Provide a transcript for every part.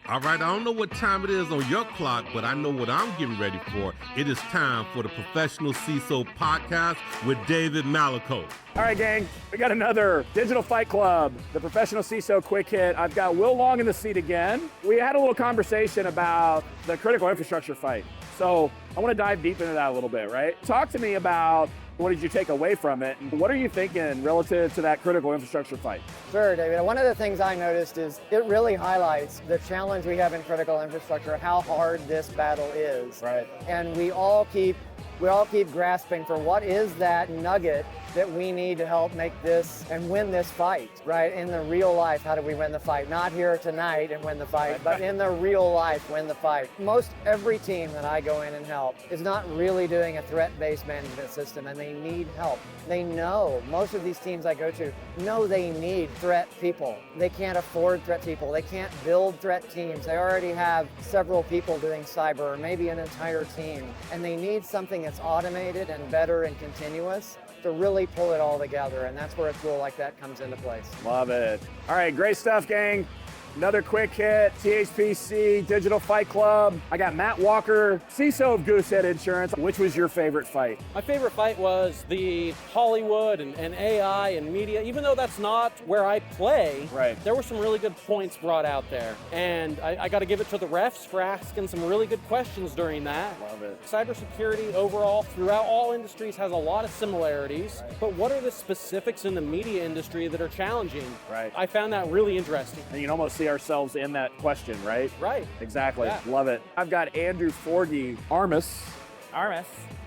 All right, I don't know what time it is on your clock, but I know what I'm getting ready for. It is time for the Professional CISO Podcast with David Malaco. All right, gang, we got another Digital Fight Club, the Professional CISO Quick Hit. I've got Will Long in the seat again. We had a little conversation about the critical infrastructure fight. So I want to dive deep into that a little bit, right? Talk to me about what did you take away from it? And what are you thinking relative to that critical infrastructure fight? Sure, David. One of the things I noticed is it really highlights the challenge we have in critical infrastructure, how hard this battle is. Right. And we all keep grasping for what is that nugget that we need to help make this and win this fight, right? In the real life, how do we win the fight? Not here tonight and win the fight, but in the real life, win the fight. Most every team that I go in and help is not really doing a threat-based management system, and they need help. They know, most of these teams I go to know they need threat people. They can't afford threat people. They can't build threat teams. They already have several people doing cyber, or maybe an entire team, and they need something that's automated and better and continuous to really pull it all together, and that's where a tool like that comes into place. Love it. All right, great stuff, gang. Another quick hit, THPC, Digital Fight Club. I got Matt Walker, CISO of Goosehead Insurance. Which was your favorite fight? My favorite fight was the Hollywood and AI and media. Even though that's not where I play, right, there were some really good points brought out there. And I got to give it to the refs for asking some really good questions during that. Love it. Cybersecurity overall, throughout all industries, has a lot of similarities. Right. But what are the specifics in the media industry that are challenging? Right. I found that really interesting. And you can almost see ourselves in that question, right? Right. Exactly. Yeah. Love it. I've got Andrew Forgy, Armis,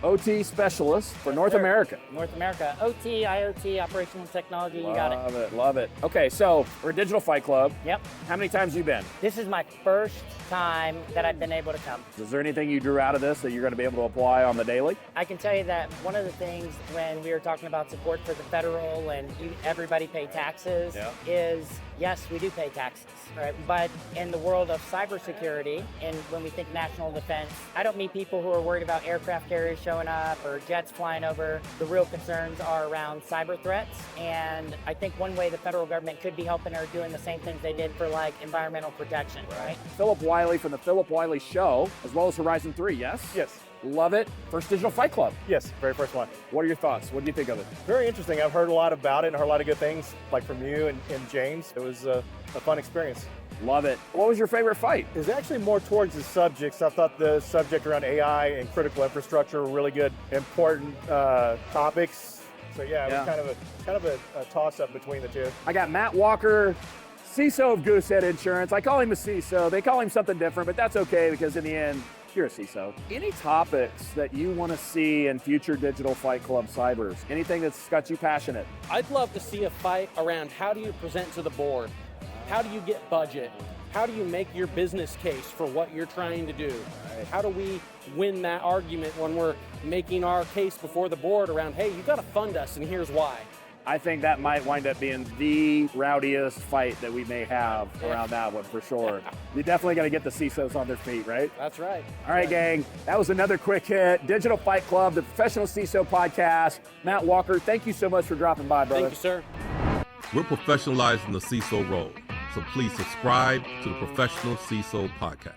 OT specialist for North America. North America. OT, IoT, operational technology, you got it. Love it, love it. Okay, so we're a Digital Fight Club. Yep. How many times have you been? This is my first time that I've been able to come. Is there anything you drew out of this that you're going to be able to apply on the daily? I can tell you that one of the things when we were talking about support for the federal and everybody pay taxes is, yes, we do pay taxes, right? But in the world of cybersecurity, and when we think national defense, I don't meet people who are worried about aircraft carriers showing up or jets flying over. The real concerns are around cyber threats, and I think one way the federal government could be helping are doing the same things they did for like environmental protection, right? Philip Wiley from the Philip Wiley Show, as well as Horizon 3, yes? Yes. Love it. First Digital Fight Club. Yes, very first one. What are your thoughts? What do you think of it? Very interesting. I've heard a lot about it and heard a lot of good things, like from you and James. It was a fun experience. Love it. What was your favorite fight? It was actually more towards the subjects. I thought the subject around AI and critical infrastructure were really good, important topics. So yeah, it was kind of a toss-up between the two. I got Matt Walker, CISO of Goosehead Insurance. I call him a CISO. They call him something different, but that's okay because in the end, you're a CISO. Any topics that you want to see in future Digital Fight Club Cybers? Anything that's got you passionate? I'd love to see a fight around how do you present to the board? How do you get budget? How do you make your business case for what you're trying to do? Right. How do we win that argument when we're making our case before the board around, hey, you got to fund us and here's why? I think that might wind up being the rowdiest fight that we may have around that one for sure. You definitely got to get the CISOs on their feet, right? That's right. All right, gang. That was another quick hit. Digital Fight Club, the Professional CISO Podcast. Matt Walker, thank you so much for dropping by, brother. Thank you, sir. We're professionalizing the CISO role, so please subscribe to the Professional CISO Podcast.